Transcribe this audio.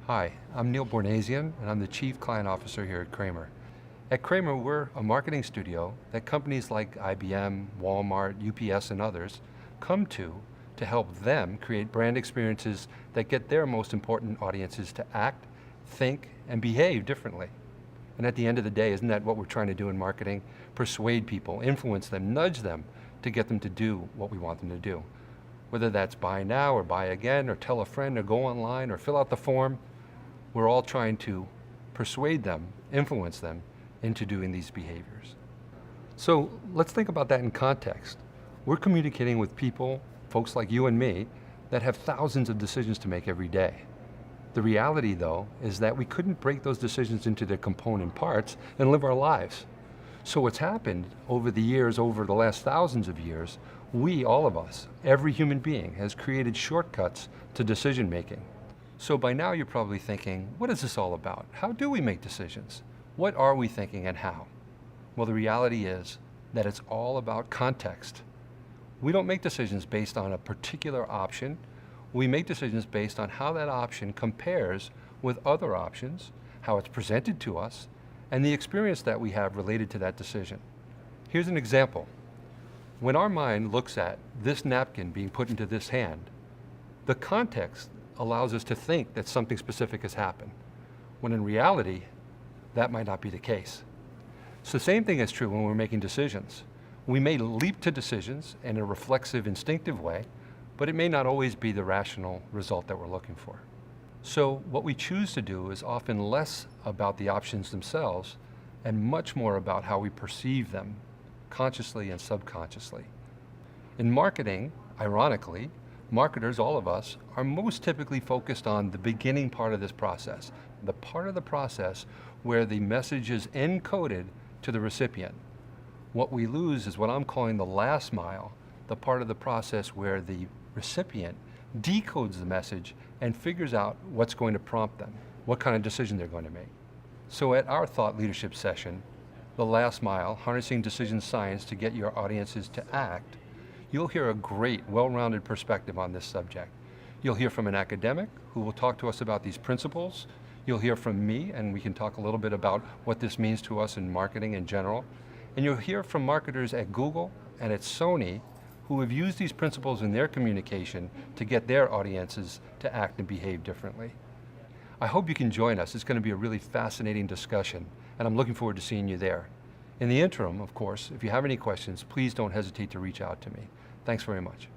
Hi, I'm Neil Bornasian, and I'm the Chief Client Officer here at Kramer. At Kramer, we're a marketing studio that companies like IBM, Walmart, UPS, and others come to help them create brand experiences that get their most important audiences to act, think, and behave differently. And at the end of the day, isn't that what we're trying to do in marketing? Persuade people, influence them, nudge them to get them to do what we want them to do. Whether that's buy now or buy again or tell a friend or go online or fill out the form, we're all trying to persuade them, influence them into doing these behaviors. So let's think about that in context. We're communicating with people, folks like you and me, that have thousands of decisions to make every day. The reality, though, is that we couldn't break those decisions into their component parts and live our lives. So what's happened over the years, over the last thousands of years, we, all of us, every human being, has created shortcuts to decision making. So by now you're probably thinking, what is this all about? How do we make decisions? What are we thinking and how? Well, the reality is that it's all about context. We don't make decisions based on a particular option. We make decisions based on how that option compares with other options, how it's presented to us, and the experience that we have related to that decision. Here's an example. When our mind looks at this napkin being put into this hand, the context allows us to think that something specific has happened, when in reality, that might not be the case. So the same thing is true when we're making decisions. We may leap to decisions in a reflexive, instinctive way, but it may not always be the rational result that we're looking for. So what we choose to do is often less about the options themselves and much more about how we perceive them, consciously and subconsciously. In marketing, ironically, marketers, all of us, are most typically focused on the beginning part of this process, the part of the process where the message is encoded to the recipient. What we lose is what I'm calling the last mile, the part of the process where the recipient decodes the message and figures out what's going to prompt them, what kind of decision they're going to make. So at our thought leadership session, the last mile, harnessing decision science to get your audiences to act, you'll hear a great, well-rounded perspective on this subject. You'll hear from an academic who will talk to us about these principles. You'll hear from me, and we can talk a little bit about what this means to us in marketing in general. And you'll hear from marketers at Google and at Sony who have used these principles in their communication to get their audiences to act and behave differently. I hope you can join us. It's going to be a really fascinating discussion, and I'm looking forward to seeing you there. In the interim, of course, if you have any questions, please don't hesitate to reach out to me. Thanks very much.